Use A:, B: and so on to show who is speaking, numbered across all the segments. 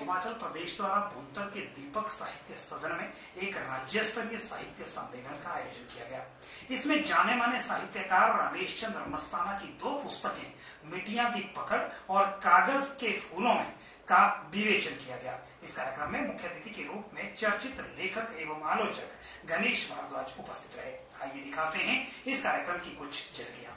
A: हिमाचल प्रदेश द्वारा भुंतर के दीपक साहित्य सदन में एक राज्य स्तरीय साहित्य सम्मेलन का आयोजन किया गया। इसमें जाने माने साहित्यकार रमेश चंद्र मस्ताना की 2 पुस्तकें मिट्टियां दी पकड़ और कागज के फूलों में का विवेचन किया गया। इस कार्यक्रम में मुख्य अतिथि के रूप में चर्चित लेखक एवं आलोचक गणेश भारद्वाज उपस्थित रहे। आइए दिखाते हैं इस कार्यक्रम की कुछ झलकियां।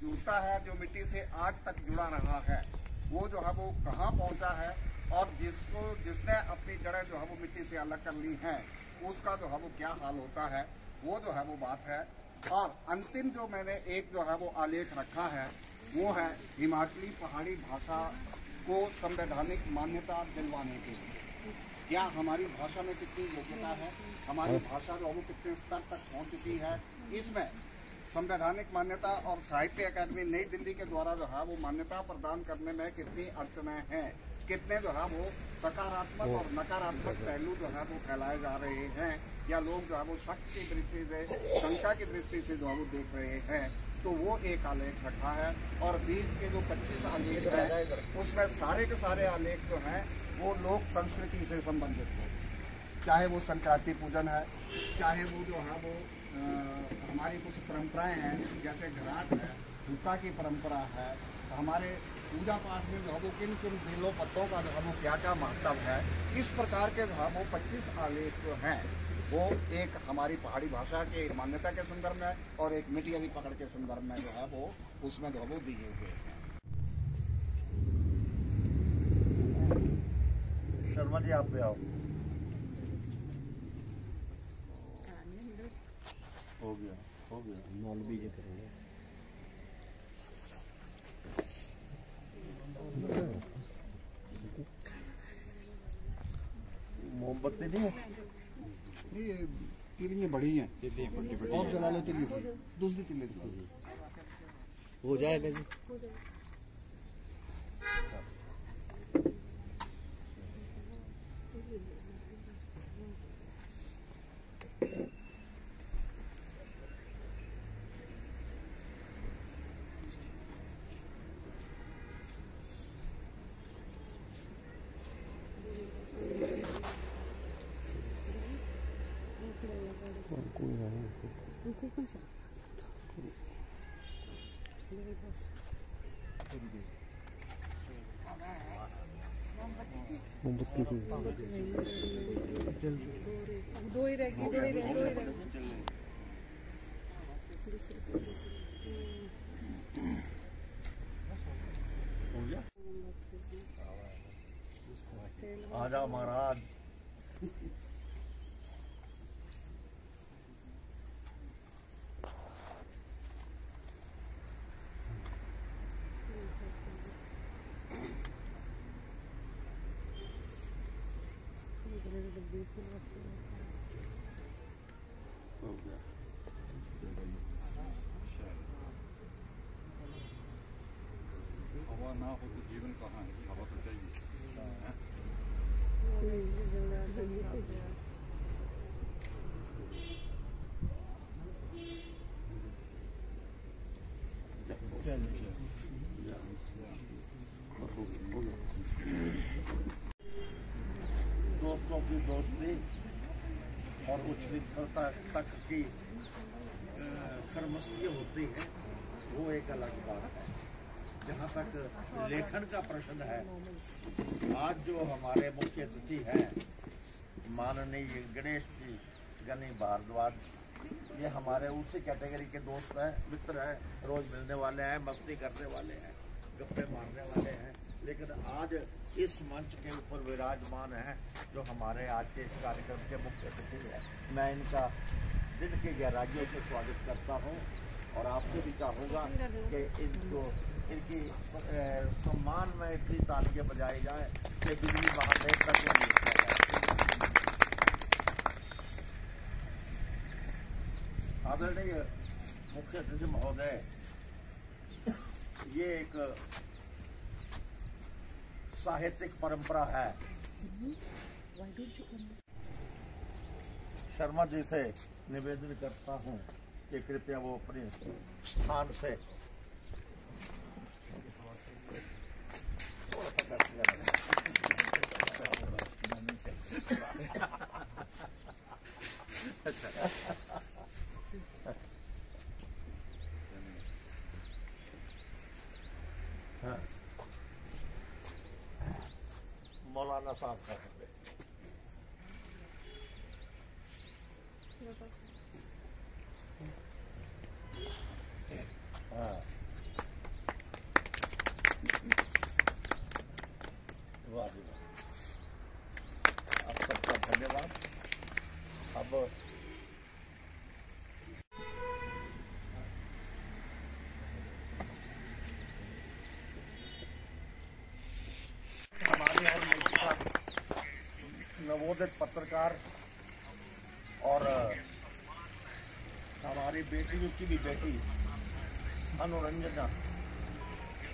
B: जूता है जो मिट्टी से आज तक जुड़ा रहा है, वो जो है वो कहाँ पहुंचा है और जिसने अपनी जड़ें जो है वो मिट्टी से अलग कर ली हैं, उसका जो है वो क्या हाल होता है, वो जो है वो बात है। और अंतिम जो मैंने एक जो है वो आलेख रखा है, वो है हिमाचली पहाड़ी भाषा को संवैधानिक मान्यता दिलवाने के लिए। क्या हमारी भाषा में कितनी योग्यता है, हमारी भाषा जो है वो कितने स्तर तक पहुंच चुकी है, इसमें संवैधानिक मान्यता और साहित्य अकादमी नई दिल्ली के द्वारा जो है वो मान्यता प्रदान करने में कितनी अड़चनें हैं, कितने जो है वो सकारात्मक और नकारात्मक पहलू जो है वो फैलाए जा रहे हैं, या लोग जो है वो शक की दृष्टि से, शंका की दृष्टि से जो है वो देख रहे हैं। तो वो एक आलेख रखा है और बीच के जो 25 आलेख है, उसमें सारे के सारे आलेख जो हैं वो लोक संस्कृति से संबंधित हो, चाहे वो संक्रांति पूजन है, चाहे वो जो है वो हमारी कुछ परंपराएं हैं, जैसे घराट है, हुक्का की परंपरा है, हमारे पूजा पाठ में जो है वो किन किन बेलों पत्तों का जो है वो क्या क्या महत्व है, इस प्रकार के जो है वो 25 आलेख जो हैं वो एक हमारी पहाड़ी भाषा के मान्यता के संदर्भ में और एक मिट्टियां दी पकड़ के संदर्भ में जो है वो उसमें जो है वो दिए गए हैं। शर्मा जी आप भी आओ। हो गया मौलवी जी करेंगे। मोमबत्ती नहीं है, ये तिलियां बड़ी हैं और जला लो तिल्ली से, दूसरी तिल्ली हो जाएगा जी।
C: दो ही रहेगी।
B: आजा महाराज।
D: हवा ना हो तो जीवन कहाँ है, हवा तो चाहिए।
B: दोस्तों की दोस्ती और उच्च विद्वता तक की खरमस्ती होती है, वो एक अलग बात है। जहाँ तक लेखन का प्रश्न है, आज जो हमारे मुख्य अतिथि हैं माननीय गणेश जी गनी भारद्वाज, ये हमारे उसी कैटेगरी के दोस्त हैं, मित्र हैं, रोज मिलने वाले हैं, मस्ती करने वाले हैं, गप्पे मारने वाले हैं। लेकिन आज इस मंच के ऊपर विराजमान हैं जो हमारे आज के इस कार्यक्रम के मुख्य अतिथि हैं। मैं इनका दिल की गहराइयों से स्वागत करता हूं और आपसे भी चाहूँगा कि इनकी सम्मान में इतनी तालियां बजाई जाए कि बिजली महादेव तक नहीं जाए। आदरणीय मुख्य अतिथि महोदय, ये एक साहित्यिक परंपरा है
C: शर्मा जी से निवेदन करता हूं कि कृपया वो अपने स्थान से मौलाना साहब का वाह जी वाह, आप सबका धन्यवाद। अब हमारे और नवोदित पत्रकार और हमारी बेटियों की भी बेटी अनुरंजना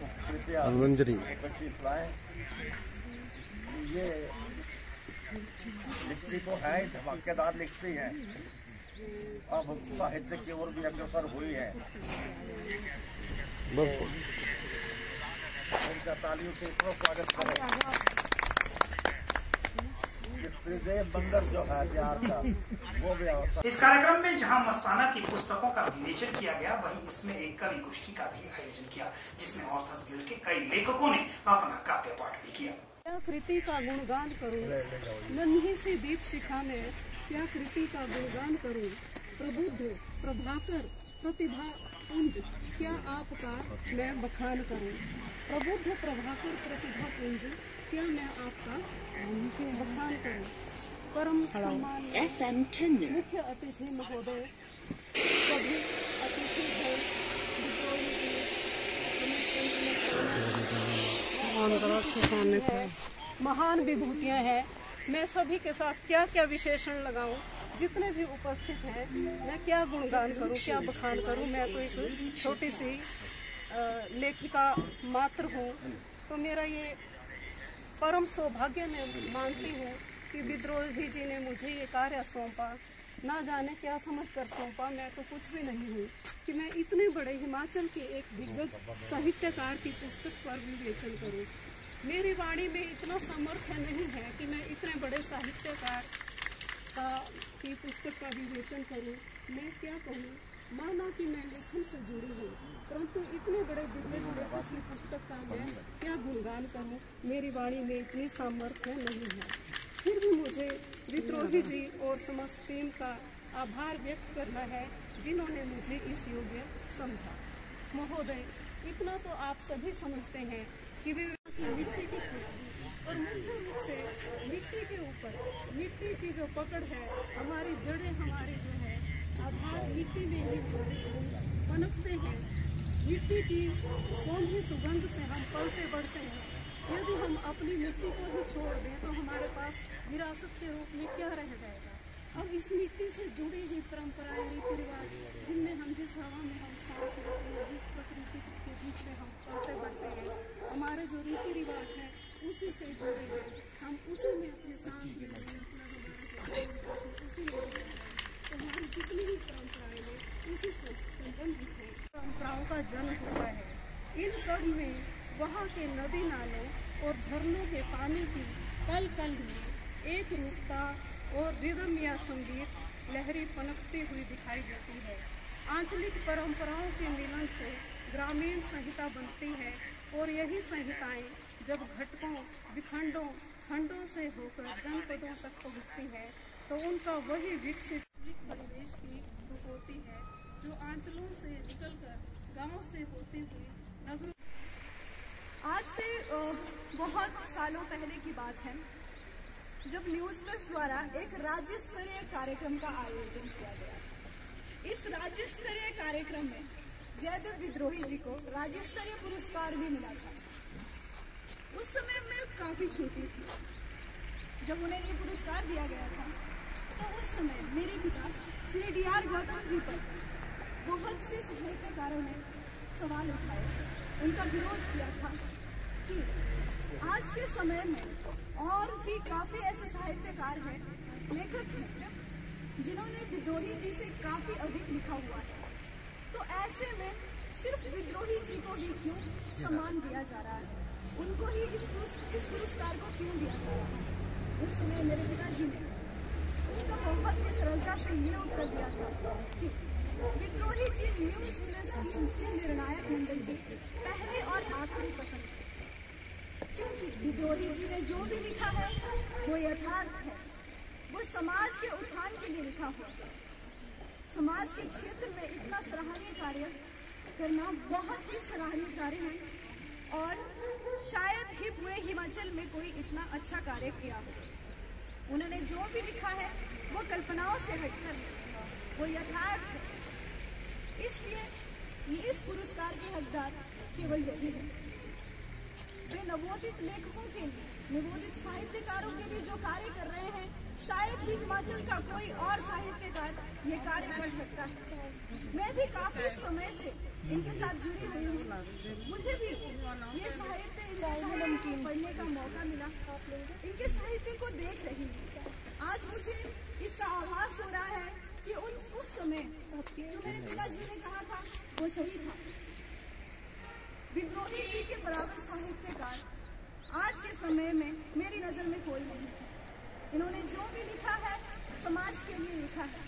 C: कृपया उपस्थित लाए। ये लिखती तो है, धमाकेदार लिखती है, अब साहित्य की ओर भी अग्रसर हुई है। उनका तालियों से इतना स्वागत करें। बंदर जो है वो भी।
A: इस कार्यक्रम में जहां मस्ताना की पुस्तकों का विवेचन किया गया, वहीं इसमें एक कवि गोष्ठी का भी आयोजन किया, जिसमें ऑथर्स गिल्ड के कई लेखकों ने अपना काव्य पाठ भी किया।
E: क्या कृति का गुणगान करूं, नन्ही सी दीप शिखा में क्या कृति का गुणगान करूं। प्रबुद्ध प्रभाकर प्रतिभा पुंज क्या आपका मैं बखान करूं। प्रबुद्ध प्रभाकर प्रतिभा पुंज क्या मैं आपका बखान करूं। परम सम्मान्य मुख्य अतिथि महोदय, सभी अतिथि महान विभूतियां हैं। मैं सभी के साथ क्या क्या विशेषण लगाऊं, जितने भी उपस्थित हैं, मैं क्या गुणगान करूं, क्या बखान करूं। मैं तो एक छोटी सी लेखिका मात्र हूं, तो मेरा ये परम सौभाग्य मैं मानती हूँ कि विद्रोही जी ने मुझे ये कार्य सौंपा। ना जाने क्या समझकर सौंपा, मैं तो कुछ भी नहीं हूँ कि मैं इतने बड़े हिमाचल के एक दिग्गज साहित्यकार की पुस्तक पर विवेचन करूँ। मेरी वाणी में इतना सामर्थ्य नहीं है कि मैं इतने बड़े साहित्यकार की पुस्तक का विवेचन करूँ। मैं क्या कहूँ, माना कि मैं लेखन से जुड़ी हूँ, परंतु इतने बड़े दिग्गज लेखक की पुस्तक का मैं क्या गुणगान करूँ, मेरी वाणी में इतनी सामर्थ्य नहीं है। फिर भी मुझे विद्रोही जी और समस्त टीम का आभार व्यक्त करना है, जिन्होंने मुझे इस योग्य समझा। महोदय, इतना तो आप सभी समझते हैं कि मिट्टी की खुशबू और मुख्य रूप से मिट्टी के ऊपर मिट्टी की जो पकड़ है, हमारी जड़ें, हमारी जो है आधार मिट्टी में ही पनपते हैं। मिट्टी की सौंधी सुगंध से हम पलते बढ़ते हैं। यदि हम अपनी मिट्टी को ही छोड़ दें तो हमारे पास विरासत के रूप में क्या रह जाएगा। अब इस मिट्टी से जुड़ी हुई परंपराएं, रीति रिवाज, जिनमें हम जिस हवा में हम सांस लेते हैं, जिस प्रकृति के बीच में हम पलते बढ़ते हैं, हमारे जो रीति रिवाज है उसी से जुड़े हैं। हम उसी में अपनी सांस लेते हैं, उसी में तो हमारी जितनी भी परंपराएं हैं उसी से संबंधित है। परंपराओं का जन्म हुआ है। इन सब में वहाँ के नदी नालों और झरनों के पानी की कल कल में एक रूपता और रिदम या संगीत लहरी पनपती हुई दिखाई देती है। आंचलिक परंपराओं के मिलन से ग्रामीण संहिता बनती है, और यही संहिताएं जब घटकों, विखंडों, खंडों से होकर जनपदों तक पहुँचती है तो उनका वही विकसित परिवेश की होती है, जो आंचलों से निकलकर गांव से होती हुई नगरों।
F: आज से बहुत सालों पहले की बात है, जब न्यूज़ प्लस द्वारा एक राज्य स्तरीय कार्यक्रम का आयोजन किया गया। इस राज्य स्तरीय कार्यक्रम में जयदेव विद्रोही जी को राज्य स्तरीय पुरस्कार भी मिला था। उस समय मैं काफी छोटी थी जब उन्हें ये पुरस्कार दिया गया था। तो उस समय मेरे पिता श्री D.R. गौतम जी पर बहुत से साहित्यकारों ने सवाल उठाए थे, उनका विरोध किया था कि आज के समय में और भी काफी ऐसे साहित्यकार हैं, लेखक हैं, जिन्होंने विद्रोही जी से काफी अधिक लिखा हुआ है। तो ऐसे में सिर्फ विद्रोही जी को ही क्यों सम्मान दिया जा रहा है, उनको ही इस पुरस्कार को क्यों दिया जा रहा है? उस समय मेरे पिताजी ने उसका बहुत ही सरलता से ये उत्तर दिया था कि विद्रोही जी न्यूज स्कीम के निर्णायक मंडल की पहली और आखिरी पसंद है, क्योंकि विद्रोही जी ने जो भी लिखा है वो यथार्थ है, वो समाज के उत्थान के लिए लिखा हुआ है। समाज के क्षेत्र में इतना सराहनीय कार्य करना बहुत ही सराहनीय कार्य है और शायद ही पूरे हिमाचल में कोई इतना अच्छा कार्य किया हो। उन्होंने जो भी लिखा है वो कल्पनाओं से हटकर है, वो यथार्थ है। इसलिए इस पुरस्कार के हकदार केवल यही है। वे नवोदित लेखकों के लिए, नवोदित साहित्यकारों के लिए जो कार्य कर रहे हैं, शायद ही हिमाचल का कोई और साहित्यकार ये कार्य कर सकता है। मैं भी काफी समय से इनके साथ जुड़ी हुई हूँ। मुझे भी ये साहित्य पढ़ने का मौका मिला, इनके साहित्य को देख रही हूँ। आज मुझे इसका आभास हो रहा है कि उस समय जो मेरे पिताजी ने कहा था वो सही था। विद्रोही जी के बराबर साहित्यकार आज के समय में मेरी नजर में कोई नहीं है। इन्होंने जो भी लिखा है समाज के लिए लिखा है।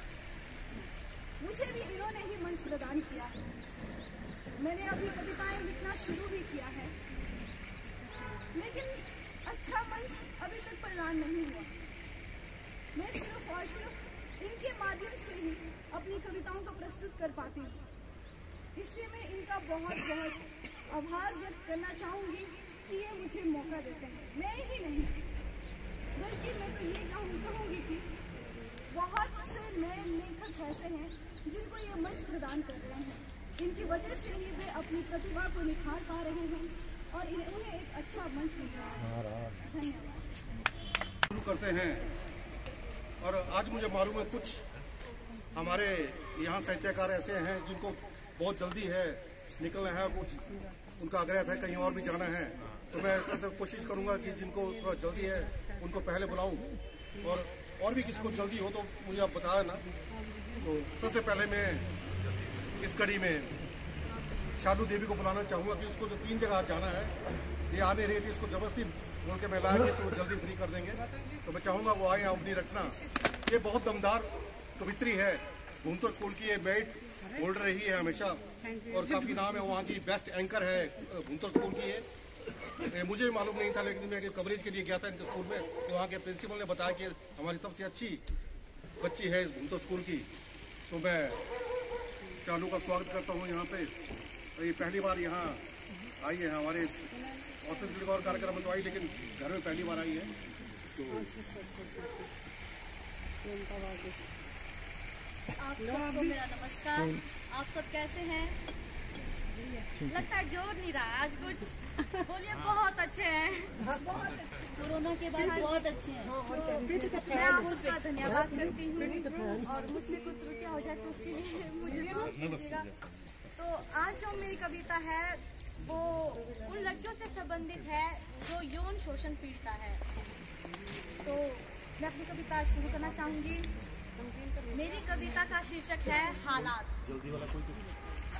F: मुझे भी इन्होंने ही मंच प्रदान किया है। मैंने अभी कविताएं लिखना शुरू भी किया है, लेकिन अच्छा मंच अभी तक प्रदान नहीं हुआ। मैं सिर्फ और सिर्फ इनके माध्यम से ही अपनी कविताओं को प्रस्तुत कर पाती हूँ। इसलिए मैं इनका बहुत बहुत आभार व्यक्त करना चाहूँगी कि ये मुझे मौका देते हैं। मैं ही नहीं, बल्कि मैं तो ये कहूँगी कि बहुत से नए लेखक ऐसे हैं जिनको ये मंच प्रदान कर रहे हैं। इनकी वजह से ही वे अपनी प्रतिभा को निखार पा रहे हैं और उन्हें एक अच्छा मंच मिल रहा है। धन्यवाद।
G: शुरू करते हैं और आज मुझे मालूम है कुछ हमारे यहाँ साहित्यकार ऐसे हैं जिनको बहुत जल्दी है निकलना है, कुछ उनका आग्रह है कहीं और भी जाना है। तो मैं सबसे कोशिश करूंगा कि जिनको थोड़ा जल्दी है उनको पहले बुलाऊं और भी किसी को जल्दी हो तो मुझे आप बताया ना। तो सबसे पहले मैं इस कड़ी में शालू देवी को बुलाना चाहूँगा कि उसको जो 3 जगह जाना है, ये आने रही थी, इसको जबरदस्ती बोल के मैं लाएंगे तो जल्दी फ्री कर देंगे। तो मैं चाहूँगा वो आए। अपनी रचना ये बहुत दमदार कवित्री है, भूमतो स्कूल की ये मेरिट होल्डर रही है हमेशा और काफ़ी नाम है, वहाँ की बेस्ट एंकर है भूमतो स्कूल की है। मुझे भी मालूम नहीं था, लेकिन मैं कवरेज के लिए गया था इनके स्कूल में, तो वहाँ के प्रिंसिपल ने बताया कि हमारी सबसे अच्छी बच्ची है भूमतो स्कूल की। तो मैं शालू का स्वागत करता हूँ यहाँ पे। ये पहली बार यहाँ आई है हमारे ऑफिस और कार्यक्रम में तो आई, लेकिन घर में पहली बार आई है। तो
H: आप सबको मेरा नमस्कार। आप सब कैसे हैं? लगता है जोर नहीं रहा आज कुछ। बोलिए बहुत अच्छे हैं। कोरोना के बाद बहुत अच्छे हैं। मैं आप सबका धन्यवाद करती हूँ और मुझसे कुछ त्रुटियां हो जाए तो उसके लिए मुझे तो आज जो मेरी कविता है वो उन लड़कियों से संबंधित है जो यौन शोषण पीड़िता है। तो मैं अपनी कविता शुरू करना चाहूंगी। मेरी कविता का शीर्षक है हालात।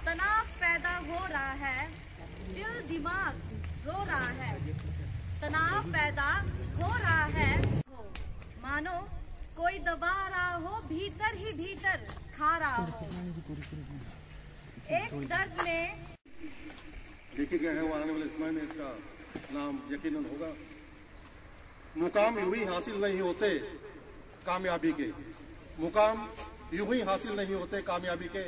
H: तनाव पैदा हो रहा है, दिल दिमाग रो रहा है। तनाव पैदा हो रहा है, मानो कोई दबा रहा हो, भीतर ही भीतर खा रहा हो। एक दर्द में
G: लिखे गए हैं, वो आने वाले समय में इसका नाम यकीनन होगा। मुकाम यूं ही हासिल नहीं होते कामयाबी के, मुकाम यूं ही हासिल नहीं होते कामयाबी के।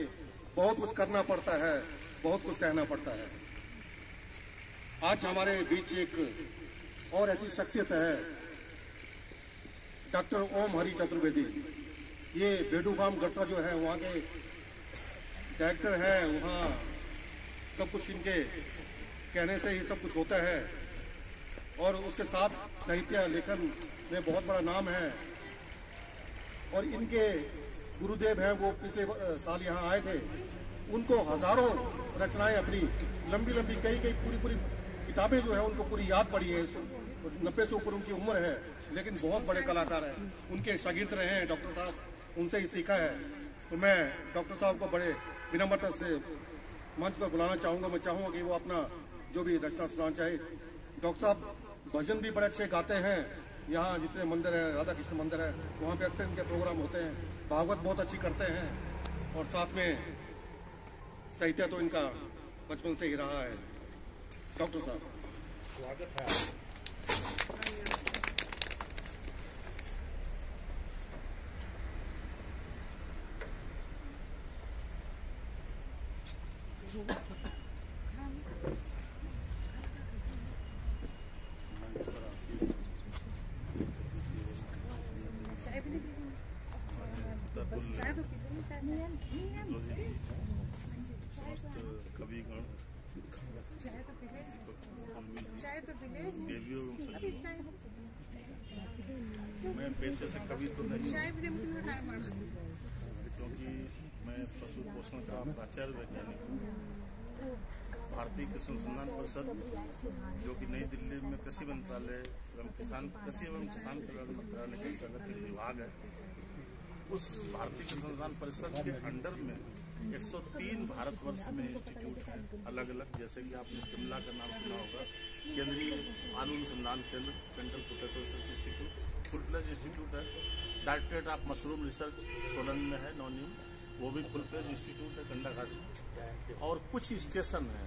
G: बहुत कुछ करना पड़ता है, बहुत कुछ सहना पड़ता है। आज हमारे बीच एक और ऐसी शख्सियत है, डॉक्टर ओम हरि चतुर्वेदी। ये बेडूगाम गरसा जो है वहाँ के डायरेक्टर है। वहाँ सब कुछ इनके कहने से ही सब कुछ होता है और उसके साथ साहित्य लेखन में बहुत बड़ा नाम है। और इनके गुरुदेव हैं, वो पिछले साल यहाँ आए थे। उनको हजारों रचनाएं अपनी लंबी लंबी कई पूरी किताबें जो है उनको पूरी याद पड़ी है, 90 से ऊपर उनकी उम्र है, लेकिन बहुत बड़े कलाकार हैं। उनके शागिर्द रहे हैं डॉक्टर साहब, उनसे ही सीखा है। तो मैं डॉक्टर साहब को बड़े विनम्रता से मंच पर बुलाना चाहूँगा। मैं चाहूँगा कि वो अपना जो भी रचना सुनाना चाहे। डॉक्टर साहब भजन भी बड़े अच्छे गाते हैं। यहाँ जितने मंदिर हैं, राधा कृष्ण मंदिर है, वहाँ पे अक्सर इनके प्रोग्राम होते हैं। भागवत बहुत अच्छी करते हैं और साथ में साहित्य तो इनका बचपन से ही रहा है। डॉक्टर साहब स्वागत है।
C: कविगण मैं पेशे से कवि तो नहीं, क्योंकि मैं पशु पोषण का प्राचार्य वैज्ञानिक हूँ। भारतीय कृषि अनुसंधान परिषद जो कि नई दिल्ली में कृषि मंत्रालय एवं कृषि एवं किसान कल्याण मंत्रालय के अंतर्गत एक विभाग है, उस भारतीय कृषि अनुसंधान परिषद के अंडर में 103 भारतवर्ष में इंस्टीट्यूट हैं अलग अलग। जैसे कि आपने शिमला का नाम सुना होगा, केंद्रीय आलू अनुसंधान केंद्र, central potato research institute, full fledged institute है। Directorate of mushroom research Solan में है, नौनी, वो भी फुल फ्लेज इंस्टीट्यूट है कंडाघाट में। और कुछ स्टेशन है,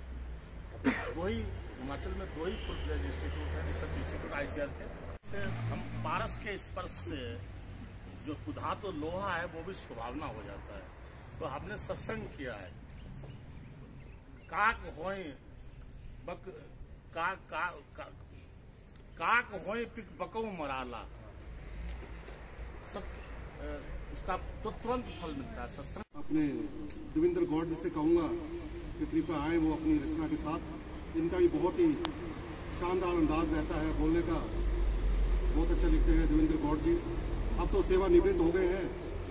C: वही हिमाचल में 2 ही फुल फ्लेज इंस्टीट्यूट है, रिसर्च इंस्टीट्यूट ICR के। से हम पारस के स्पर्श से जो कुधा तो लोहा है वो भी सुभावना हो जाता है। तो हमने सत्संग किया है। काक होए बक काक होए पिक बको मराला, उसका तो तुरंत फल मिलता है सत्संग।
G: अपने देवेंद्र गौड़ जी से कहूँगा कि कृपया आए वो अपनी रचना के साथ। इनका भी बहुत ही शानदार अंदाज रहता है बोलने का, बहुत अच्छा लिखते हैं देवेंद्र गौड़ जी। अब तो सेवानिवृत्त हो गए हैं,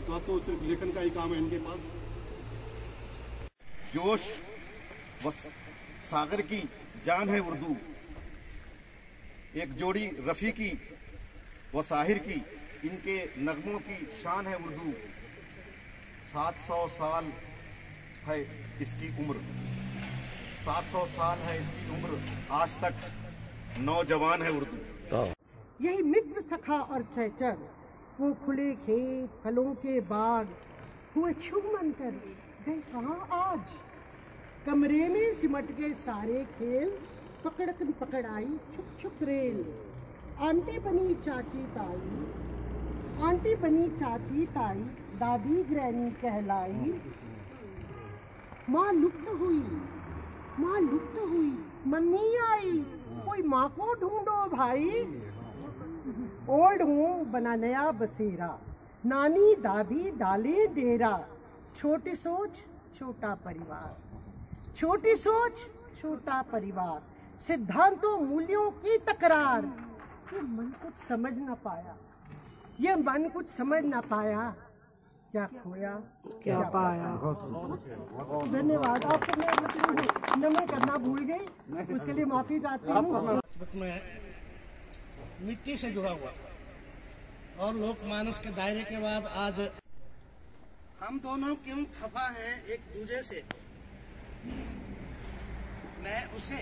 G: तो अब तो सिर्फ लेखन का ही काम है इनके पास।
I: जोश व सागर की जान है उर्दू, एक जोड़ी रफ़ी की व साहिर की, इनके नगमों की शान है उर्दू। 700 साल है इसकी उम्र, 700 साल है इसकी उम्र, आज तक नौजवान है उर्दू।
J: यही मित्र सखा और चहचर, वो खुले खेत फलों के बाग, हुए छूमन कर गए कहाँ आज। कमरे में सिमट के सारे खेल, पकड़ आई छुप छुप रेल। आंटी बनी चाची ताई, आंटी बनी चाची ताई, दादी ग्रैनी कहलाई। माँ लुप्त हुई, माँ लुप्त हुई, मम्मी आई, कोई माँ को ढूंढो भाई। ओल्ड हूँ बना नया बसेरा, नानी दादी डाले डेरा। छोटी सोच छोटा परिवार, छोटी सोच छोटा परिवार, सिद्धांतों मूल्यों की तकरार। ये मन कुछ समझ न पाया, ये मन कुछ समझ न पाया, क्या खोया क्या पाया। धन्यवाद आपको। मैं नमन करना भूल गई, उसके लिए माफी चाहती हूँ।
K: मिट्टी से जुड़ा हुआ था और लोकमानस के दायरे के बाद आज हम दोनों क्यों खफा हैं एक दूसरे से, मैं उसे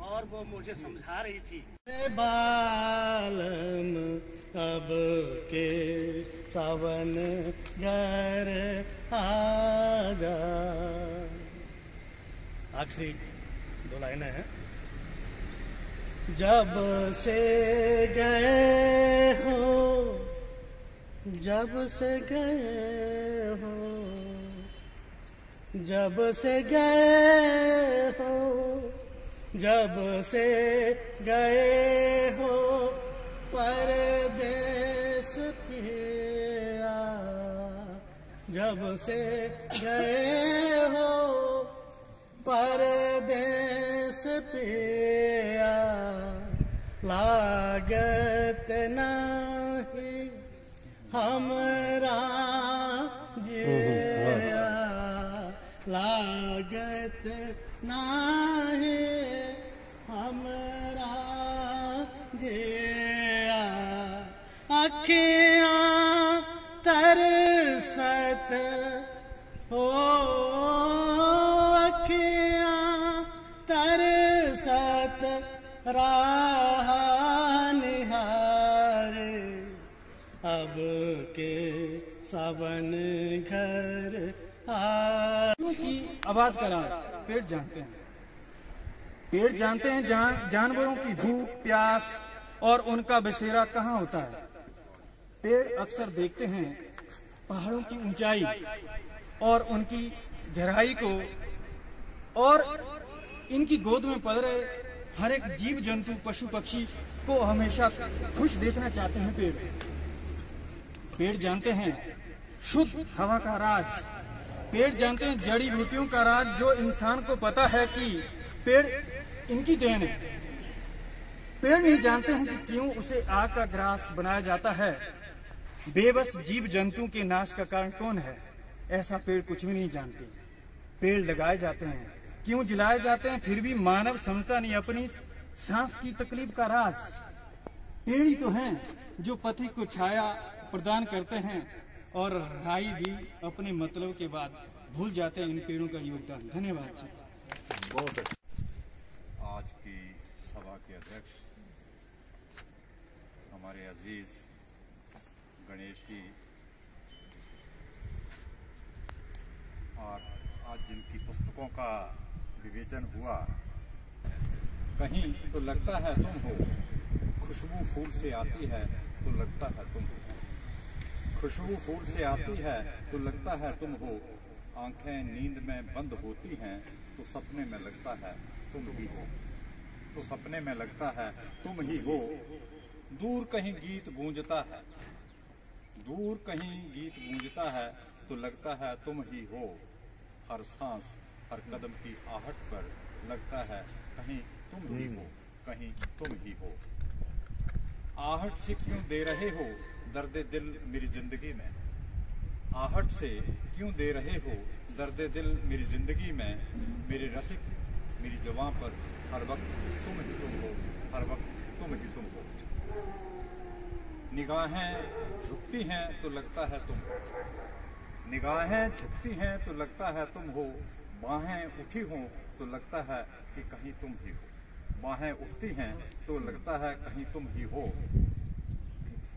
K: और वो मुझे समझा रही थी। बालम अब के सावन घर आजा, आखिरी 2 लाइनें हैं। जब से गए हो, जब से गए हो, जब से गए हो, जब से गए हो, परदेस पिया। जब से गए हो, परदेस पिया। लागत नहीं हमरा जिया, लागत नाही तरसत हो अखियाँ तरसत राह निहार, अब के सावन घर की आवाज का राज पेड़ जानते हैं। पेड़ जानते हैं जानवरों की भूख प्यास और उनका बसेरा कहाँ होता है। पेड़ अक्सर देखते हैं पहाड़ों की ऊंचाई और उनकी गहराई को, और इनकी गोद में पल रहे हर एक जीव जंतु पशु पक्षी को हमेशा खुश देखना चाहते हैं। पेड़ जानते हैं शुद्ध हवा का राज। पेड़ जानते हैं जड़ी बूटियों का राज, जो इंसान को पता है कि पेड़ इनकी देन है। पेड़ नहीं जानते हैं कि क्यों उसे आग का ग्रास बनाया जाता है। बेबस जीव जंतु के नाश का कारण कौन है, ऐसा पेड़ कुछ भी नहीं जानते। पेड़ लगाए जाते हैं, क्यों जलाए जाते हैं, फिर भी मानव समझता नहीं अपनी सांस की तकलीफ का राज। पेड़ ही तो हैं जो पथिक को छाया प्रदान करते हैं, और राई भी अपने मतलब के बाद भूल जाते हैं इन पेड़ों का योगदान। धन्यवाद जी।
D: आज की सभा के अध्यक्ष हमारे अजीज गणेश जी, और आज जिनकी पुस्तकों का विवेचन हुआ, कहीं तो लगता है तुम हो, खुशबू फूल से आती है तो लगता है तुम हो, खुशबू फूल से आती है तो लगता है तुम हो, आंखें नींद में बंद होती हैं तो सपने में लगता है तुम ही हो, तो सपने में लगता है तुम ही हो। दूर कहीं गीत गूंजता है, दूर कहीं गीत गूंजता है तो लगता है तुम ही हो, हर सांस हर कदम की आहट पर लगता है कहीं तुम ही हो, कहीं तुम ही हो। आहट से क्यों दे रहे हो दर्द दिल मेरी जिंदगी में, आहट से क्यों दे रहे हो दर्द दिल मेरी जिंदगी में, मेरे रसिक मेरी जुबां पर हर वक्त तुम ही तुम हो, हर वक्त तुम ही तुम हो। निगाहें झुकती हैं तो लगता है तुम हो, निगाहें झुकती हैं तो लगता है तुम हो, बाहें उठी हों तो लगता है कि कहीं तुम ही हो, बाहें उठती हैं तो लगता है कहीं तुम ही हो।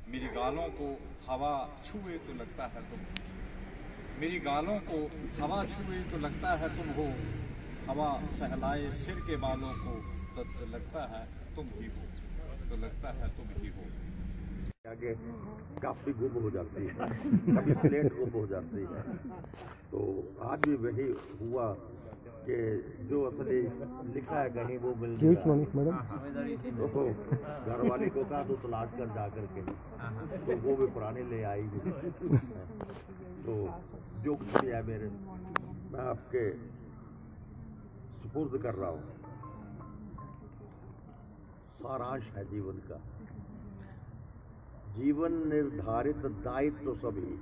D: मेरी गालों को हवा छुए तो लगता है तुम, मेरी गालों को हवा छुए तो लगता है तुम हो, हवा सहलाए सिर के बालों को तो लगता है तुम ही हो, तो लगता है तुम ही हो।
I: आगे काफी गुम हो जाती है, कभी प्लेट गुम हो जाती है। तो आज भी वही हुआ कि जो असली लिखा है कहीं वो मिल गया। तो घर वाले को कहा तो तलाश कर जा करके, तो वो भी पुराने ले आई। तो जो कुछ भी है मेरे, मैं आपके सुपुर्द कर रहा हूँ। सारांश है जीवन का। जीवन निर्धारित दायित्व सभी,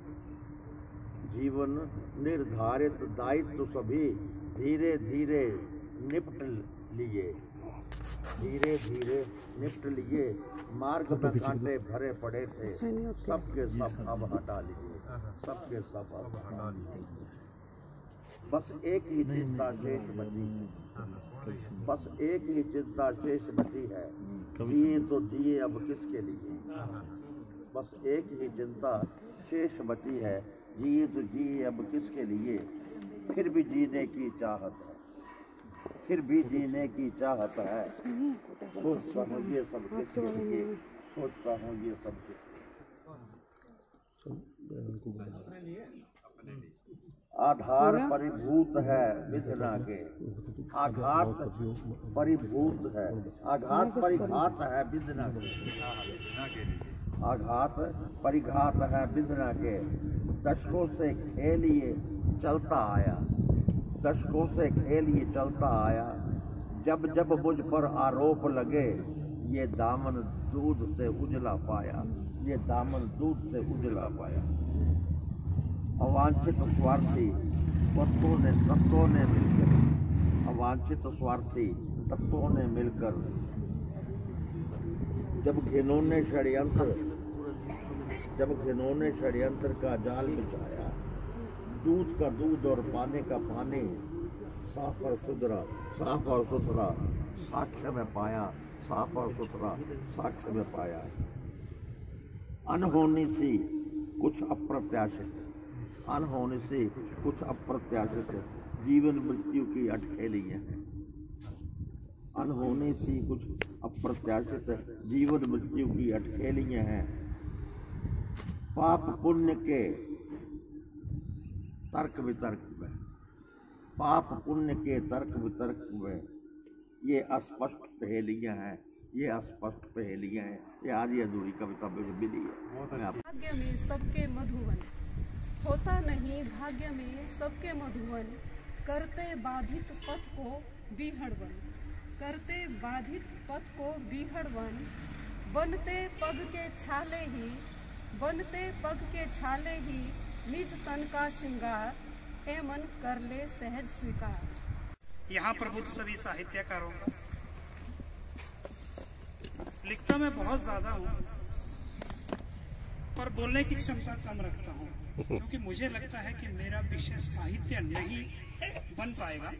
I: जीवन निर्धारित दायित्व सभी, धीरे धीरे निपट लिए, धीरे धीरे निपट लिए। मार्ग में कांटे भरे पड़े थे, सबके सब अब हटा लीजिए, सबके सब अब हटा लीजिए। बस एक ही चिंता शेष बची, बस एक ही चिंता शेष बची है, जिए तो जिए अब किसके लिए। बस एक ही चिंता शेष बची है, जिए तो जिए अब किसके लिए। फिर भी जीने की चाहत है, फिर भी जीने की चाहत है। सोचता हूँ ये सब किसके लिए, सोचता हूँ ये सब आधार परिभूत है विधना के, आघात परिभूत है, आघात परिघात है विधना के, आघात परिघात है विधना के। दशकों से खेलिए चलता आया, दशकों से खेलिए चलता आया। जब जब मुझ पर आरोप लगे, ये दामन दूध से उजला पाया, ये दामन दूध से उजला पाया। अवांछित स्वार्थी तत्वों ने मिलकर, अवांछित स्वार्थी तत्वों ने मिलकर जब घिनौने षड्यंत्र जब घिनौने षड्यंत्र का जाल बिछाया, दूध का दूध और पानी का पानी, साफ और सुथरा साक्ष्य में पाया, साफ और सुथरा साक्ष्य में पाया। अनहोनी सी कुछ अप्रत्याशित जीवन मृत्यु की अटखेलियां हैं। अनहोनी सी कुछ अप्रत्याशित जीवन मृत्यु की अटखेलियां हैं। पाप पुण्य के तर्क वितर्क में ये अस्पष्ट पहेलियां हैं। ये आधी अधूरी कविता मुझे मिली है।
E: भाग्य में सबके मधुवन होता नहीं, भाग्य में सबके मधुवन, करते बाधित पथ को बीहड़वन, बनते पग के छाले ही निज तन का श्रृंगार, ए मन कर ले सहज स्वीकार।
A: यहाँ प्रबुद्ध सभी साहित्यकारों का लिखता मैं बहुत ज्यादा हूँ, पर बोलने की क्षमता कम रखता हूँ, क्योंकि मुझे लगता है कि मेरा विषय साहित्य नहीं बन पाएगा,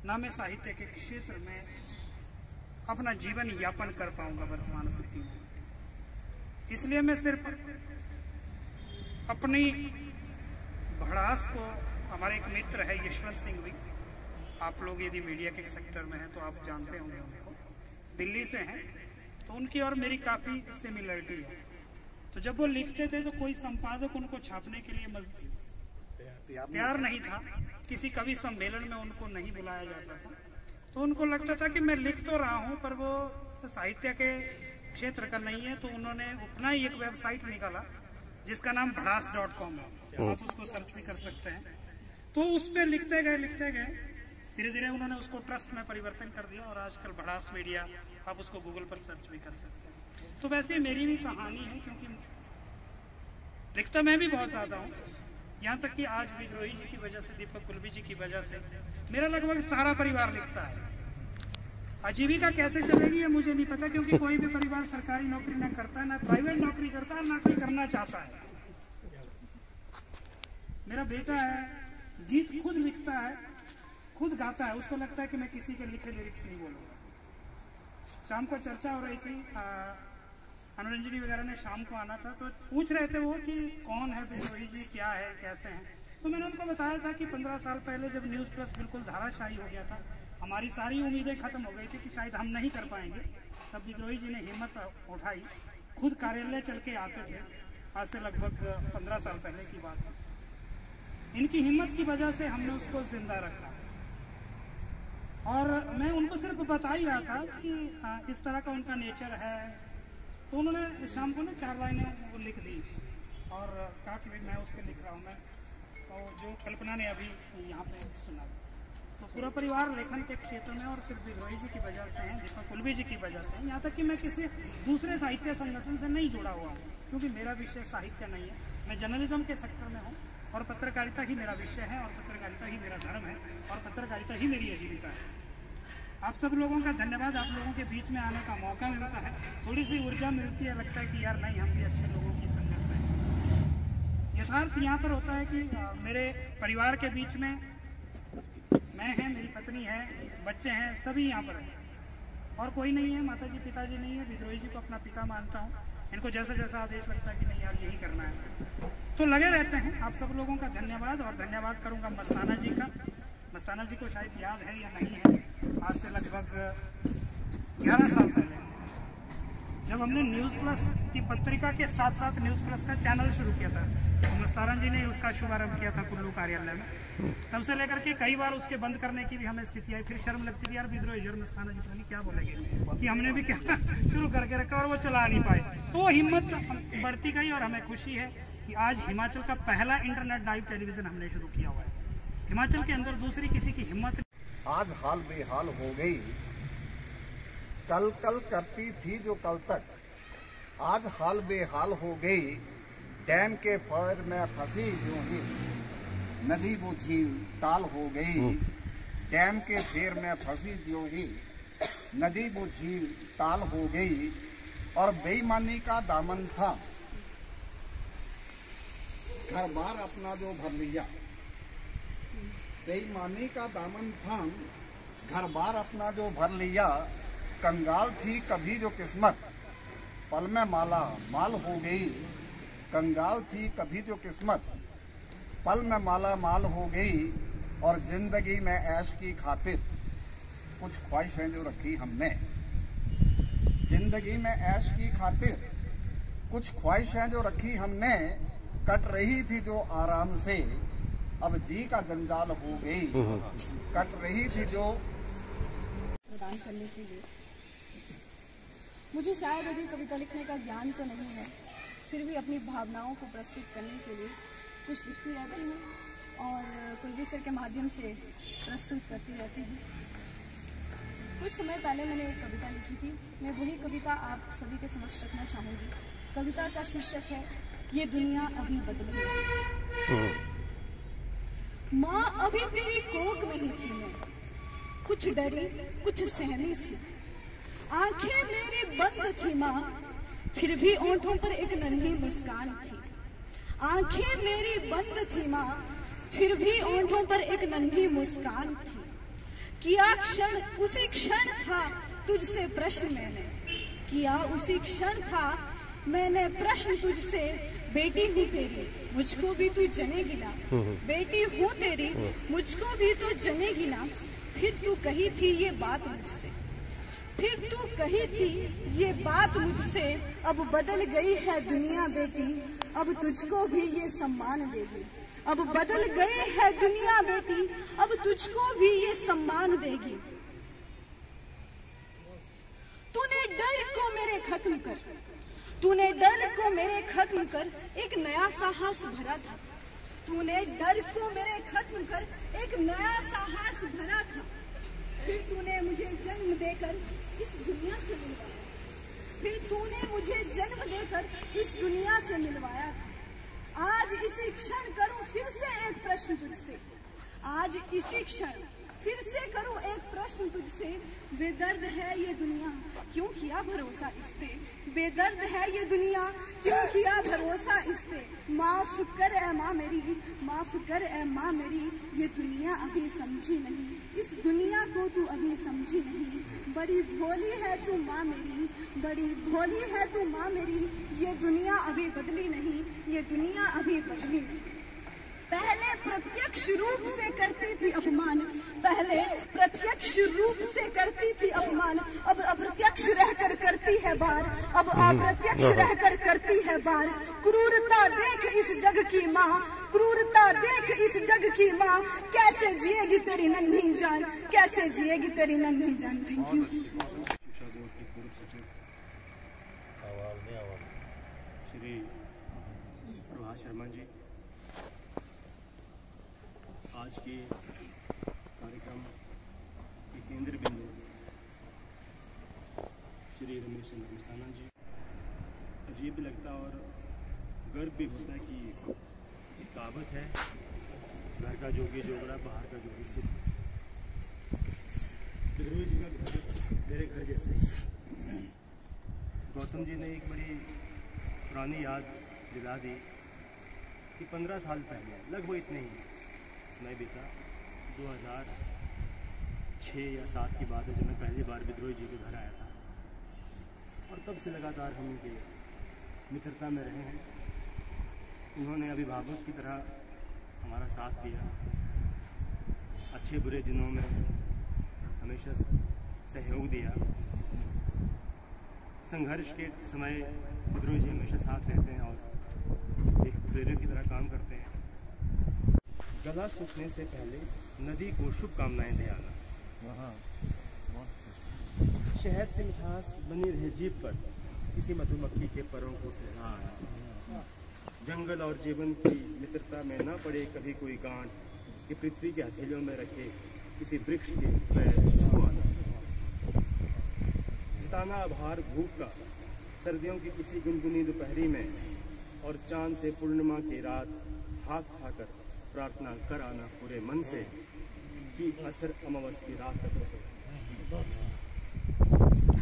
A: ना मैं साहित्य के क्षेत्र में अपना जीवन यापन कर पाऊंगा वर्तमान स्थिति में। इसलिए मैं सिर्फ अपनी भड़ास को, हमारे एक मित्र है यशवंत सिंह भी, आप लोग यदि मीडिया के सेक्टर में हैं तो आप जानते होंगे उनको, दिल्ली से हैं, तो उनकी और मेरी काफी सिमिलरिटी है। तो जब वो लिखते थे तो कोई संपादक उनको छापने के लिए तैयार नहीं था, किसी कवि सम्मेलन में उनको नहीं बुलाया जाता था, तो उनको लगता था कि मैं लिख तो रहा हूँ पर वो साहित्य के क्षेत्र का नहीं है। तो उन्होंने अपना ही एक वेबसाइट निकाला जिसका नाम भड़ास.com है, आप उसको सर्च भी कर सकते हैं। तो उस पर लिखते गए, धीरे धीरे उन्होंने उसको ट्रस्ट में परिवर्तन कर दिया और आजकल भड़ास मीडिया, आप उसको गूगल पर सर्च भी कर सकते हैं। तो वैसे मेरी भी कहानी है, क्योंकि लिखता मैं भी बहुत ज्यादा हूँ, यहाँ तक कि आज विद्रोही जी की वजह से, दीपक कुलबी जी की वजह से मेरा लगभग सारा परिवार लिखता है। आजीविका कैसे चलेगी ये मुझे नहीं पता, क्योंकि कोई भी परिवार सरकारी नौकरी ना करता है, ना प्राइवेट नौकरी करता है, ना कोई करना चाहता है। मेरा बेटा है, गीत खुद लिखता है, खुद गाता है, उसको लगता है कि मैं किसी के लिखे लिरिक्स नहीं बोलूंगा। शाम को चर्चा हो रही थी, अनुरंजनी वगैरह ने शाम को आना था, तो पूछ रहे थे वो कि कौन है विद्रोही जी, क्या है, कैसे हैं। तो मैंने उनको बताया था कि 15 साल पहले जब न्यूज़ प्लस बिल्कुल धाराशाही हो गया था, हमारी सारी उम्मीदें खत्म हो गई थी कि शायद हम नहीं कर पाएंगे, तब विद्रोही जी ने हिम्मत उठाई, खुद कार्यालय चल के आते थे। आज से लगभग 15 साल पहले की बात है। इनकी हिम्मत की वजह से हमने उसको जिंदा रखा। और मैं उनको सिर्फ बता ही रहा था कि इस तरह का उनका नेचर है। तो उन्होंने शाम को ना 4 लाइनें वो लिख दी और कहा कि मैं उस पर लिख रहा हूँ। मैं और जो कल्पना ने अभी यहाँ पे सुना, तो पूरा परिवार लेखन के क्षेत्र में और सिर्फ विद्रोही जी की वजह से है, दीपक कुलबी जी की वजह से, यहाँ तक कि मैं किसी दूसरे साहित्य संगठन से नहीं जुड़ा हुआ हूँ, क्योंकि मेरा विषय साहित्य नहीं है। मैं जर्नलिज्म के सेक्टर में हूँ और पत्रकारिता ही मेरा विषय है और पत्रकारिता ही मेरा धर्म है और पत्रकारिता ही मेरी आजीविका है। आप सब लोगों का धन्यवाद, आप लोगों के बीच में आने का मौका मिलता है, थोड़ी सी ऊर्जा मिलती है, लगता है कि यार नहीं, हम भी अच्छे लोगों की संगत में। यथार्थ यहाँ पर होता है कि मेरे परिवार के बीच में मैं है, मेरी पत्नी है, बच्चे हैं, सभी यहाँ पर हैं और कोई नहीं है, माता जी पिताजी नहीं है। विद्रोही जी को अपना पिता मानता हूँ, इनको जैसा जैसा आदेश लगता है कि नहीं यार यही करना है, तो लगे रहते हैं। आप सब लोगों का धन्यवाद। और धन्यवाद करूँगा मस्ताना जी का। मस्ताना जी को शायद याद है या नहीं है, आज से लगभग 11 साल पहले जब हमने न्यूज़ प्लस की पत्रिका के साथ साथ न्यूज़ प्लस का चैनल शुरू किया था, तो मस्ताना जी ने उसका शुभारंभ किया था कुल्लू कार्यालय में। तब से लेकर के कई बार उसके बंद करने की भी हमें स्थिति आई, फिर शर्म लगती थी यार विद्रोही जी और मस्ताना जी पता क्या बोलेंगे कि हमने भी क्या शुरू करके रखा और वो चला नहीं पाए। तो वो हिम्मत बढ़ती गई और हमें खुशी है कि आज हिमाचल का पहला इंटरनेट लाइव टेलीविजन हमने शुरू किया हुआ है। हिमाचल के अंदर दूसरी किसी की हिम्मत।
B: आज हाल बेहाल हो गई, कल कल करती थी जो कल तक, आज हाल बेहाल हो गई। डैम के पैर में फंसी यूं ही नदी वो झील ताल हो गई। डैम के पैर में फंसी यूं ही नदी वो झील ताल हो गई। और बेईमानी का दामन था घर बार अपना जो भर लिया, बेईमानी का दामन थाम घर बार अपना जो भर लिया। कंगाल थी कभी जो किस्मत, पल में माला माल हो गई। कंगाल थी कभी जो किस्मत, पल में माला माल हो गई। और जिंदगी में ऐश की खातिर कुछ ख्वाहिशें जो रखी हमने, जिंदगी में ऐश की खातिर कुछ ख्वाहिशें जो रखी हमने। कट रही थी जो आराम से, अब जी का जंजाल हो गई। कट रही थी जो
F: प्रदान करने के लिए। मुझे शायद अभी कविता लिखने का ज्ञान तो नहीं है, फिर भी अपनी भावनाओं को प्रस्तुत करने के लिए कुछ लिखती रहती हूँ और कुलवी सर के माध्यम से प्रस्तुत करती रहती हूँ। कुछ समय पहले मैंने एक कविता लिखी थी, मैं वही कविता आप सभी के समक्ष रखना चाहूँगी। कविता का शीर्षक है ये दुनिया अभी बदली है। माँ अभी तेरी कोख में ही थी मैं, कुछ डरी कुछ सहमी सी। आंखें मेरी बंद थी माँ, फिर भी होंठों पर एक नन्ही मुस्कान थी। आंखें मेरी बंद थी माँ, फिर भी होंठों पर एक नन्ही मुस्कान थी। किया क्षण उसी क्षण था तुझसे प्रश्न मैंने, किया उसी क्षण था मैंने प्रश्न तुझसे। बेटी हूँ तेरी मुझको भी तू जनेगी ना, बेटी हूँ तेरी मुझको भी तू जनेगी ना। फिर तू कही थी ये बात मुझसे, फिर तू कही थी ये बात मुझसे। अब बदल गई है दुनिया बेटी, अब तुझको भी ये सम्मान देगी। अब बदल गई है दुनिया बेटी, अब तुझको भी ये सम्मान देगी। तूने डर को मेरे खत्म कर, तूने डर को मेरे खत्म कर एक नया साहस भरा था। तूने डर को मेरे खत्म कर एक नया साहस भरा था। फिर तूने मुझे जन्म देकर इस दुनिया से मिलवाया, फिर तूने मुझे जन्म देकर इस दुनिया से मिलवाया था। आज इसी क्षण करूं फिर से एक प्रश्न तुझसे, आज इसी क्षण फिर से करूं एक प्रश्न तुझसे। बेदर्द है ये दुनिया क्यों किया भरोसा इस पे, बेदर्द है ये दुनिया क्यों किया भरोसा इस पे। माफ कर ए माँ मेरी, माफ कर ए माँ मेरी, ये दुनिया अभी समझी नहीं, इस दुनिया को तू अभी समझी नहीं। बड़ी भोली है तू माँ मेरी, बड़ी भोली है तू माँ मेरी, ये दुनिया अभी बदली नहीं, ये दुनिया अभी बदली नहीं। पहले प्रत्यक्ष रूप से करती थी अपमान, पहले प्रत्यक्ष रूप से करती थी अपमान। अब अप्रत्यक्ष रहकर करती है बार, अब अप्रत्यक्ष रहकर करती है बार। क्रूरता देख इस जग की माँ, क्रूरता देख इस जग की माँ। कैसे जिएगी तेरी नन्ही जान, कैसे जिएगी तेरी नन्ही जान। Thank you.
L: श्री प्रभात शर्मा जी, आज के कार्यक्रम के केंद्र बिंदु श्री रमेश चंद्र मस्ताना जी। अजीब भी लगता और गर्व भी होता है कि एक कहावत है, घर का जोगी जोगड़ा बाहर का जोगी सिद्ध। विद्रोही जी का घर मेरे घर जैसा ही। गौतम जी ने एक बड़ी पुरानी याद दिला दी कि 15 साल पहले लगभग इतने ही समय बीता, 2006 या 7 की बात है जब मैं पहली बार विद्रोही जी के घर आया था। और तब से लगातार हम उनके मित्रता में रहे हैं। उन्होंने अभिभावक की तरह हमारा साथ दिया, अच्छे बुरे दिनों में हमेशा सहयोग दिया। संघर्ष के समय विद्रोही जी हमेशा साथ रहते हैं और एक प्रेरक की तरह काम करते हैं। गला सूखने से पहले नदी को शुभकामनाएं दे आना, शहद से मिठास बनी रहे जीभ पर, किसी मधुमक्खी के परों को सहलाना। जंगल और जीवन की मित्रता में न पड़े कभी कोई गांठ, कि पृथ्वी के हथेलियों में रखे किसी वृक्ष के पैर छुआना। जिताना आभार भूख का सर्दियों की किसी गुनगुनी दोपहरी में, और चांद से पूर्णिमा की रात हाथ खाकर प्रार्थना कर आना पूरे मन से कि असर अमावस की रात तक रहे।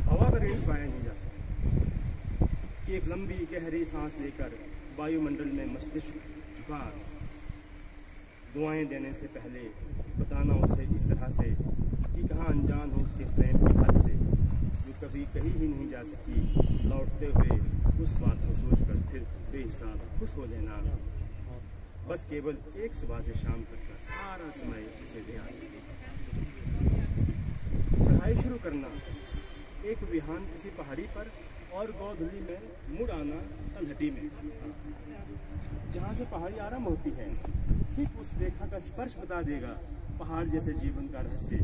L: हवा का रेंज पाया नहीं जा सकता कि एक लंबी गहरी सांस लेकर वायुमंडल में मस्तिष्क झुका दुआएं देने से पहले बताना उसे इस तरह से कि कहाँ अनजान हो उसके प्रेम की हद से, जो कभी कहीं ही नहीं जा सकी, लौटते हुए उस बात को सोचकर फिर बेहिसाब खुश हो लेना। बस केवल एक सुबह से शाम तक का सारा समय उसे दे आना। चढ़ाई शुरू करना एक विहान किसी पहाड़ी पर और गोधुली में मुड़ आना तलहटी में, जहाँ से पहाड़ी आरंभ होती है। ठीक उस रेखा का स्पर्श बता देगा पहाड़ जैसे जीवन का रहस्य।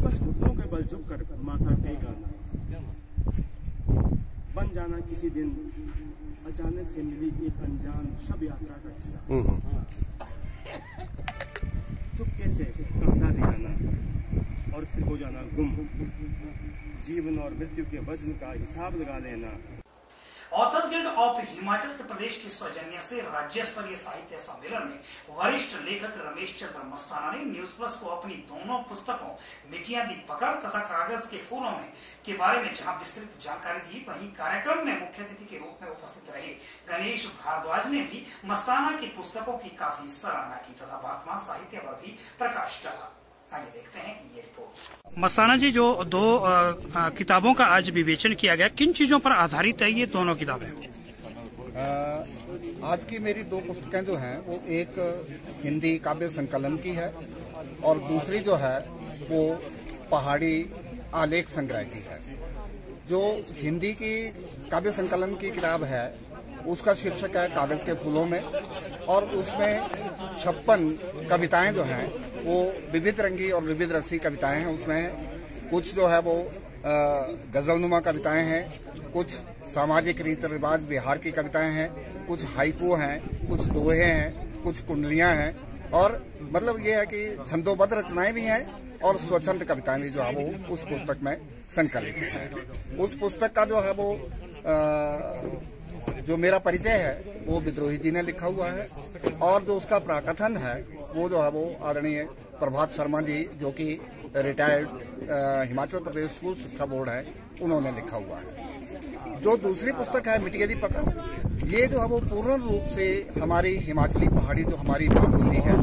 L: बस घुटनों के बल झुककर माथा टेक आना, बन जाना किसी दिन अचानक से मिली एक अनजान शब यात्रा का हिस्सा। चुपके से कांधा दिखाना और फिर हो जाना गुम। जीवन और मृत्यु के वजन का हिसाब लगा लेना।
A: Authors guild of Himachal Pradesh की सौजन्य से राज्य स्तरीय साहित्य सम्मेलन में वरिष्ठ लेखक रमेश चंद्र मस्ताना ने न्यूज प्लस को अपनी दोनों पुस्तकों मिटियां दी पकड़ तथा कागज के फूलों में के बारे में जहां विस्तृत जानकारी दी, वहीं कार्यक्रम में मुख्य अतिथि के रूप में उपस्थित रहे गणेश भारद्वाज ने भी मस्ताना की पुस्तकों की काफी सराहना की तथा वर्तमान साहित्य पर भी प्रकाश डाला। आइए देखते हैं ये रिपोर्ट। मस्ताना जी, जो दो किताबों का आज विवेचन किया गया, किन चीजों पर आधारित है ये दोनों किताबें?
B: आज की मेरी दो पुस्तकें जो हैं वो एक हिंदी काव्य संकलन की है और दूसरी जो है वो पहाड़ी आलेख संग्रह की है। जो हिंदी की काव्य संकलन की किताब है उसका शीर्षक है कागज के फूलों में, और उसमें 56 कविताएं जो हैं वो विविध रंगी और विविध रसी कविताएं हैं। उसमें कुछ जो है वो गजलनुमा कविताएं हैं, कुछ सामाजिक रीति रिवाज बिहार की कविताएं हैं, कुछ हाइकू हैं, कुछ दोहे हैं, कुछ कुंडलियां हैं, और मतलब ये है कि छंदोबद्ध रचनाएं भी हैं और स्वच्छंद कविताएं भी जो है वो उस पुस्तक में संकलित हैं। उस पुस्तक का जो है वो जो मेरा परिचय है वो विद्रोही जी ने लिखा हुआ है, और जो उसका प्राकथन है वो जो है वो आदरणीय प्रभात शर्मा जी, जो कि रिटायर्ड हिमाचल प्रदेश स्कूल शिक्षा बोर्ड है, उन्होंने लिखा हुआ है। जो दूसरी पुस्तक है मिटियां दी पकड़, ये जो है वो पूर्ण रूप से हमारी हिमाचली पहाड़ी जो हमारी माँ बोली है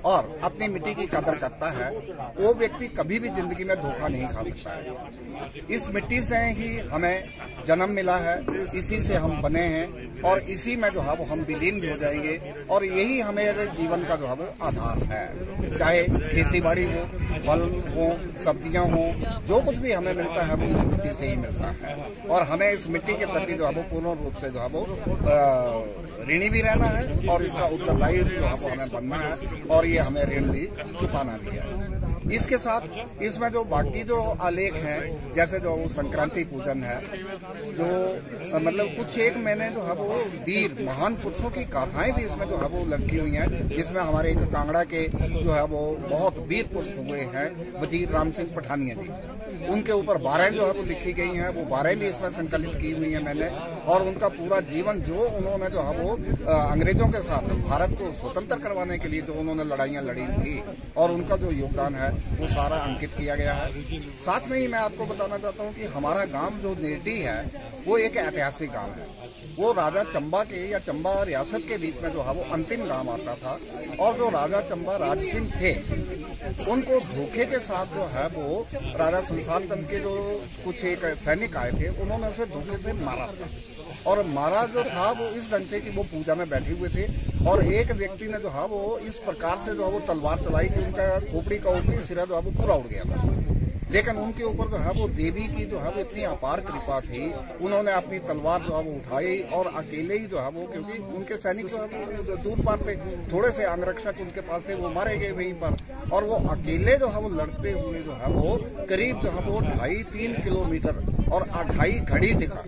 B: और अपनी मिट्टी की कदर करता है, वो व्यक्ति कभी भी जिंदगी में धोखा नहीं खा सकता है। इस मिट्टी से ही हमें जन्म मिला है, इसी से हम बने हैं और इसी में जो है वो हम विलीन भी हो जाएंगे, और यही हमारे जीवन का जो है वो आधार है। चाहे खेती बाड़ी हो, फल हो, सब्जियां हो, जो कुछ भी हमें मिलता है वो इस मिट्टी से ही मिलता है, और हमें इस मिट्टी के प्रति जो है वो पूर्ण रूप से जो है वो ऋणी भी रहना है, और इसका उत्तरदायी जो है वो हमें बनना है, और ये हमें ऋण भी चुकाना भी है। इसके साथ इसमें जो बाकी जो आलेख हैं, जैसे जो संक्रांति पूजन है, जो मतलब कुछ एक मैंने जो है वो वीर महान पुरुषों की गाथाएं भी इसमें जो है वो लगी हुई हैं, जिसमें हमारे एक कांगड़ा के जो है वो बहुत वीर पुरुष हुए हैं वजीर राम सिंह पठानिया जी, उनके ऊपर 12 जो है वो लिखी गई हैं, वो 12 भी इसमें संकलित की हुई है मैंने, और उनका पूरा जीवन जो उन्होंने जो है वो अंग्रेजों के साथ भारत को स्वतंत्र करवाने के लिए जो उन्होंने लड़ाइयाँ लड़ी थी, और उनका जो योगदान है वो सारा अंकित किया गया है। साथ में ही मैं आपको बताना चाहता हूँ कि हमारा गांव जो नेटी है वो एक ऐतिहासिक गांव है। वो राजा चंबा के या चंबा रियासत के बीच में जो है वो अंतिम गांव आता था, और जो राजा चंबा राज सिंह थे उनको धोखे के साथ जो है वो राजा संसार चंद के जो कुछ एक सैनिक आए थे, उन्होंने उसे धोखे से मारा था, और मारा जो था वो इस ढंग से कि वो पूजा में बैठे हुए थे, और एक व्यक्ति ने जो है वो इस प्रकार से जो है वो तलवार चलाई कि उनका खोपड़ी का ऊपरी सिरा जो है वो पूरा उड़ गया था। लेकिन उनके ऊपर जो है वो देवी की जो है वो इतनी अपार कृपा थी, उन्होंने अपनी तलवार जो है वो उठाई, और अकेले ही जो है वो, क्योंकि उनके सैनिक जो है वो दूर पार थे, थोड़े से अंगरक्षक उनके पास थे, वो मारे गए वहीं पर, और वो अकेले जो है वो लड़ते हुए जो है वो करीब जो है वो 2.5-3 किलोमीटर और 2.5 घड़ी दिखा,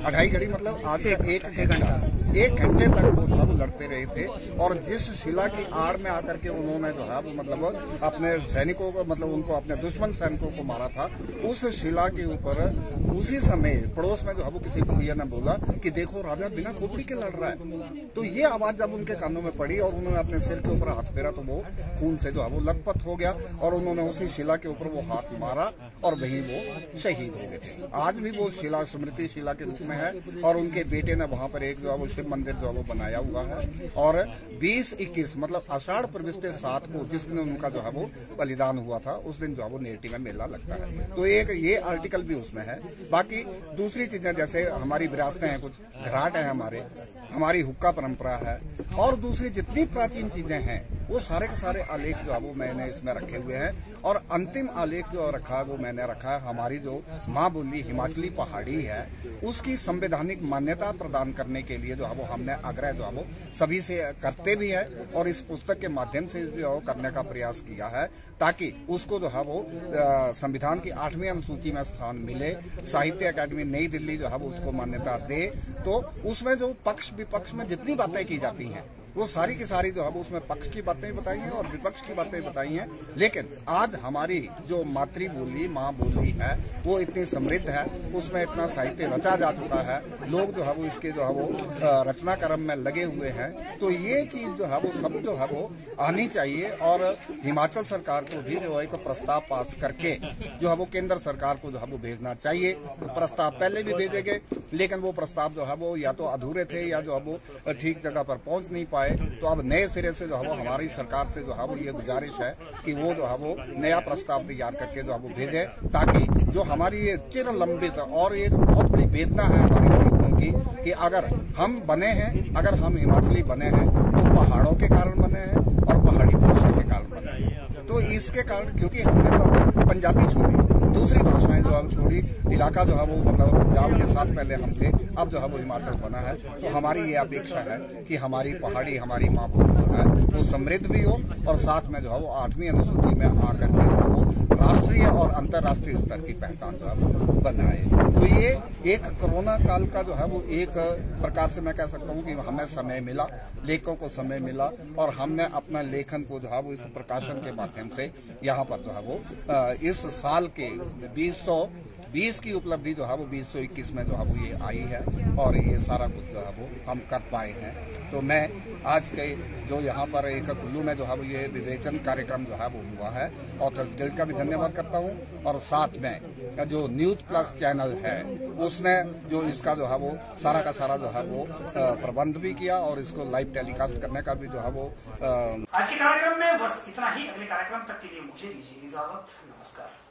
B: 2.5 घड़ी मतलब आज से 1 घंटे तक वो जो है वो लड़ते रहे थे, और जिस शिला की आड़ में आकर के उन्होंने जो है मतलब अपने सैनिकों को, मतलब उनको अपने दुश्मन सैनिकों को मारा था, उस शिला के ऊपर उसी समय पड़ोस में जो है वो किसी बुढ़िया ने बोला कि देखो राजा बिना खोपड़ी के लड़ रहा है। तो ये आवाज जब उनके कानों में पड़ी और उन्होंने अपने सिर के ऊपर हाथ फेरा तो वो खून से जो है वो लथपथ हो गया और उन्होंने उसी शिला के ऊपर वो हाथ मारा और वहीं वो शहीद हो गए थे। आज भी वो शिला स्मृति शिला के रूप में है और उनके बेटे ने वहां पर एक जो है वो शिव मंदिर जो है वो बनाया हुआ है। और 20-21 मतलब आषाढ़ प्रविष्टे 7 को जिस दिन उनका जो है वो बलिदान हुआ था उस दिन जो है वो नेटी में मेला लगता है। तो एक ये आर्टिकल भी उसमें है। बाकी दूसरी चीजें जैसे हमारी विरासतें हैं, कुछ घराट है हमारी हुक्का परंपरा है और दूसरी जितनी प्राचीन चीजें हैं वो सारे के सारे आलेख जो है वो मैंने इसमें रखे हुए हैं। और अंतिम आलेख जो रखा है वो मैंने रखा है हमारी जो माँ बोली हिमाचली पहाड़ी है उसकी संवैधानिक मान्यता प्रदान करने के लिए जो है वो हमने आग्रह जो है वो सभी से करते भी है और इस पुस्तक के माध्यम से जो है करने का प्रयास किया है ताकि उसको जो है वो संविधान की 8वीं अनुसूची में स्थान मिले। साहित्य अकादमी नई दिल्ली जो है वो उसको मान्यता दे। तो उसमें जो पक्ष विपक्ष में जितनी बातें की जाती हैं वो सारी की सारी जो है वो उसमें पक्ष की बातें बताई हैं और विपक्ष की बातें बताई हैं। लेकिन आज हमारी जो मातृबोली माँ बोली है वो इतनी समृद्ध है, उसमें इतना साहित्य रचा जा चुका है, लोग जो है वो इसके जो है वो रचना क्रम में लगे हुए हैं। तो ये चीज जो है वो सब जो है वो आनी चाहिए और हिमाचल सरकार को भी जो है एक प्रस्ताव पास करके जो है वो केंद्र सरकार को जो है वो भेजना चाहिए। प्रस्ताव पहले भी भेजे गए लेकिन वो प्रस्ताव जो है वो या तो अधूरे थे या जो है वो ठीक जगह पर पहुंच नहीं पाए। तो अब नए सिरे से जो है वो हमारी सरकार से जो है वो ये गुजारिश है कि वो जो है वो नया प्रस्ताव तैयार करके जो है वो भेजे ताकि जो हमारी ये चिर लंबित और एक बहुत बड़ी वेदना है हमारी लोगों की कि अगर हम बने हैं, अगर हम हिमाचली बने हैं तो पहाड़ों के कारण बने हैं और पहाड़ी भाषा के कारण बने हैं। तो इसके कारण क्योंकि हमने तो पंजाबी छोड़ी, दूसरी भाषाएं जो हम छोड़ी, इलाका जो है वो मतलब पंजाब के साथ पहले हम थे, अब जो है वो हिमाचल बना है। तो हमारी ये अपेक्षा है कि हमारी पहाड़ी हमारी माँ बोली जो है वो समृद्ध भी हो और साथ में जो है वो 8वीं अनुसूची में आकर के जो है वो राष्ट्रीय और अंतर्राष्ट्रीय स्तर की पहचान जो है वो बनाए। तो ये एक कोरोना काल का जो है वो एक प्रकार से मैं कह सकता हूँ कि हमें समय मिला, लेखकों को समय मिला और हमने अपना लेखन को जो है वो इस प्रकाशन के माध्यम से यहाँ पर जो है वो इस साल के 2020 की उपलब्धि जो है वो 2021 में जो है वो ये आई है और ये सारा कुछ जो है वो हम कर पाए हैं। तो मैं आज के जो यहाँ पर एक कुल्लू में जो है वो ये विवेचन कार्यक्रम जो है वो हुआ है ऑथर्स गिल्ड का भी धन्यवाद करता हूँ और साथ में जो न्यूज प्लस चैनल है उसने जो इसका जो है वो सारा का सारा जो है वो प्रबंध भी किया और इसको लाइव टेलीकास्ट करने का भी जो है वो
A: आज के कार्यक्रम में बस इतना ही। अगले कार्यक्रम तक के लिए मुझे दीजिए इजाजत। नमस्कार।